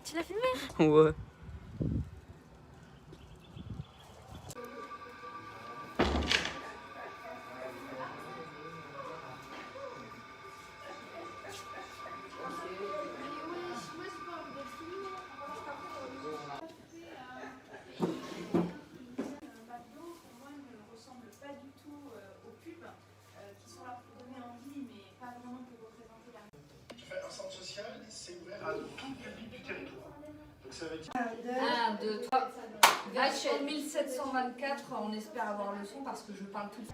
Tu l'as filmé? Ouais. C'est ouvert à tout public du territoire. Donc ça veut dire 1, 2, 3. Version 1724, on espère avoir le son parce que je parle tout de suite.